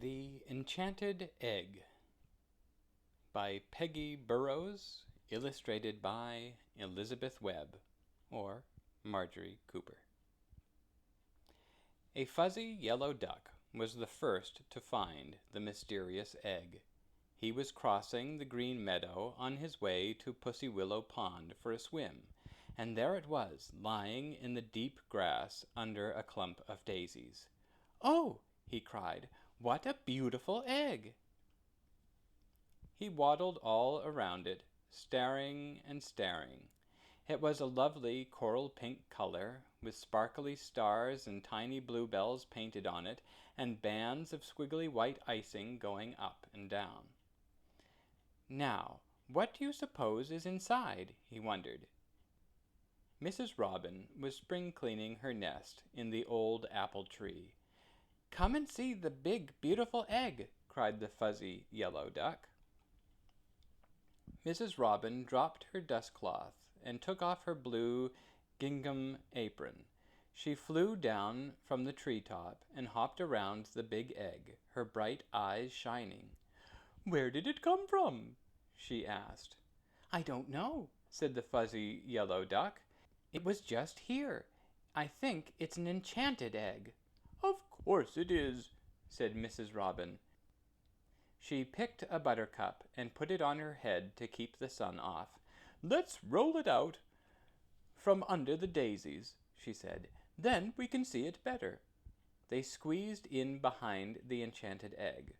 The Enchanted Egg by Peggy Burrows, illustrated by Elizabeth Webb, or Marjorie Cooper. A fuzzy yellow duck was the first to find the mysterious egg. He was crossing the green meadow on his way to Pussy Willow Pond for a swim, and there it was, lying in the deep grass under a clump of daisies. "Oh!" he cried. "What a beautiful egg!" He waddled all around it, staring and staring. It was a lovely coral pink color, with sparkly stars and tiny bluebells painted on it, and bands of squiggly white icing going up and down. "Now, what do you suppose is inside?" he wondered. Mrs. Robin was spring cleaning her nest in the old apple tree. "Come and see the big, beautiful egg!" cried the fuzzy yellow duck. Mrs. Robin dropped her dust cloth and took off her blue gingham apron. She flew down from the treetop and hopped around the big egg, her bright eyes shining. "Where did it come from?" she asked. "I don't know," said the fuzzy yellow duck. "It was just here. I think it's an enchanted egg." "Of course it is," said Mrs. Robin. She picked a buttercup and put it on her head to keep the sun off. "Let's roll it out from under the daisies," she said. "Then we can see it better." They squeezed in behind the enchanted egg.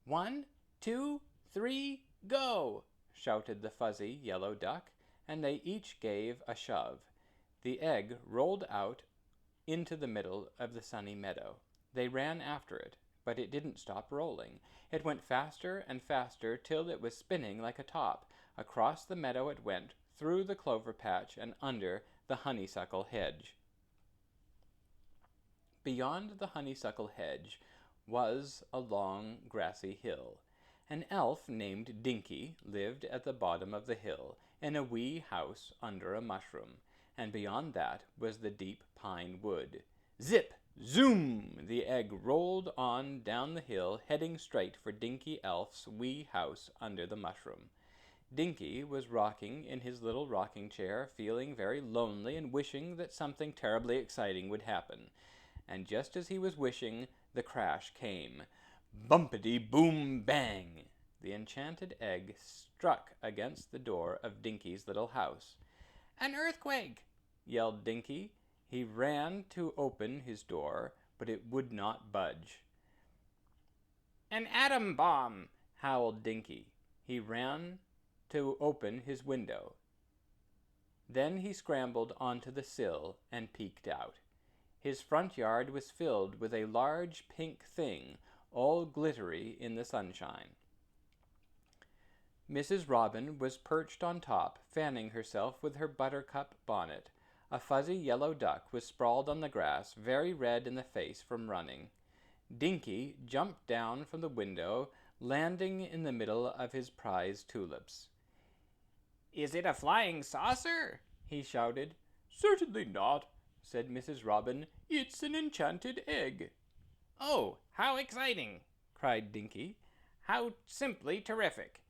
"1, 2, 3, go!" shouted the fuzzy yellow duck, and they each gave a shove. The egg rolled out into the middle of the sunny meadow. They ran after it, but it didn't stop rolling. It went faster and faster till it was spinning like a top. Across the meadow it went, through the clover patch and under the honeysuckle hedge. Beyond the honeysuckle hedge was a long grassy hill. An elf named Dinky lived at the bottom of the hill, in a wee house under a mushroom, and beyond that was the deep pine wood. Zip! Zoom! The egg rolled on down the hill, heading straight for Dinky Elf's wee house under the mushroom. Dinky was rocking in his little rocking chair, feeling very lonely and wishing that something terribly exciting would happen. And just as he was wishing, the crash came. Bumpity boom bang! The enchanted egg struck against the door of Dinky's little house. "An earthquake!" yelled Dinky. He ran to open his door, but it would not budge. "An atom bomb!" howled Dinky. He ran to open his window. Then he scrambled onto the sill and peeked out. His front yard was filled with a large pink thing, all glittery in the sunshine. Mrs. Robin was perched on top, fanning herself with her buttercup bonnet. A fuzzy yellow duck was sprawled on the grass, very red in the face from running. Dinky jumped down from the window, landing in the middle of his prize tulips. "Is it a flying saucer?" he shouted. "Certainly not," said Mrs. Robin. "It's an enchanted egg." "Oh, how exciting!" cried Dinky. "How simply terrific!"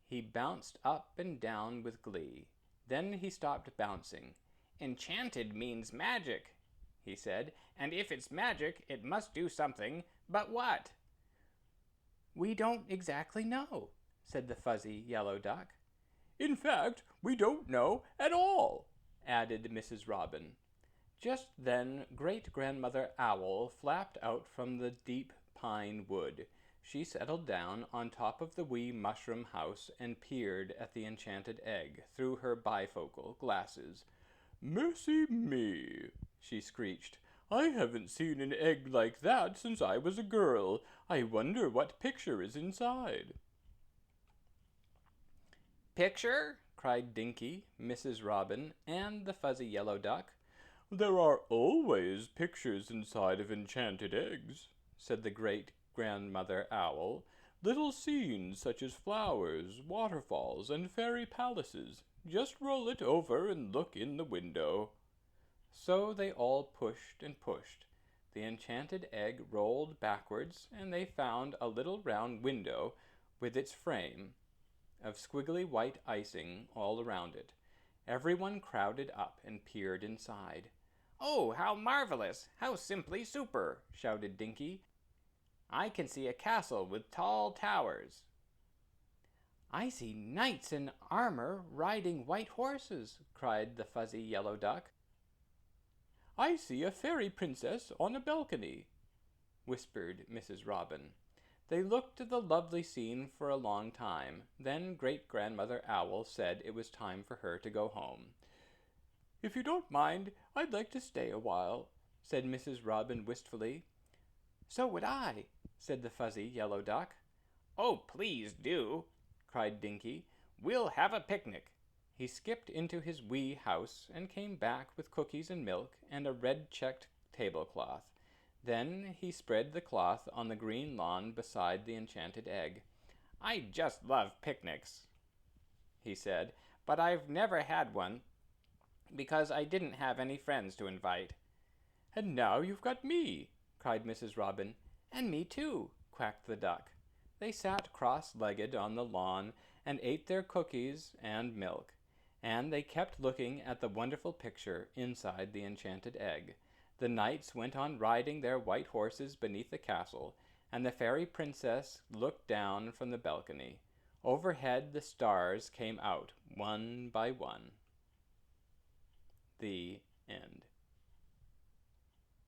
He bounced up and down with glee. Then he stopped bouncing. "Enchanted means magic," he said, "and if it's magic, it must do something. But what?" "We don't exactly know," said the fuzzy yellow duck. "In fact, we don't know at all," added Mrs. Robin. Just then Great-Grandmother Owl flapped out from the deep pine wood. She settled down on top of the wee mushroom house and peered at the enchanted egg through her bifocal glasses. "Mercy me," she screeched. "I haven't seen an egg like that since I was a girl. I wonder what picture is inside." "Picture?" cried Dinky, Mrs. Robin, and the fuzzy yellow duck. "There are always pictures inside of enchanted eggs," said the Great-Grandmother Owl. "Little scenes such as flowers, waterfalls, and fairy palaces. Just roll it over and look in the window." So they all pushed and pushed, The enchanted egg rolled backwards, and they found a little round window with its frame of squiggly white icing all around it. Everyone crowded up and peered inside. "Oh, how marvelous! How simply super!" shouted Dinky. "I can see a castle with tall towers." "I see knights in armor riding white horses," cried the fuzzy yellow duck. "I see a fairy princess on a balcony," whispered Mrs. Robin. They looked at the lovely scene for a long time. Then Great-Grandmother Owl said it was time for her to go home. "If you don't mind, I'd like to stay a while," said Mrs. Robin wistfully. "So would I," said the fuzzy yellow duck. "Oh, please do," cried Dinky. "We'll have a picnic." He skipped into his wee house and came back with cookies and milk and a red-checked tablecloth. Then he spread the cloth on the green lawn beside the enchanted egg. "I just love picnics," he said, "but I've never had one because I didn't have any friends to invite." "And now you've got me," cried Mrs. Robin. "And me too," quacked the duck. They sat cross-legged on the lawn and ate their cookies and milk, and they kept looking at the wonderful picture inside the enchanted egg. The knights went on riding their white horses beneath the castle, and the fairy princess looked down from the balcony. Overhead the stars came out one by one. The end.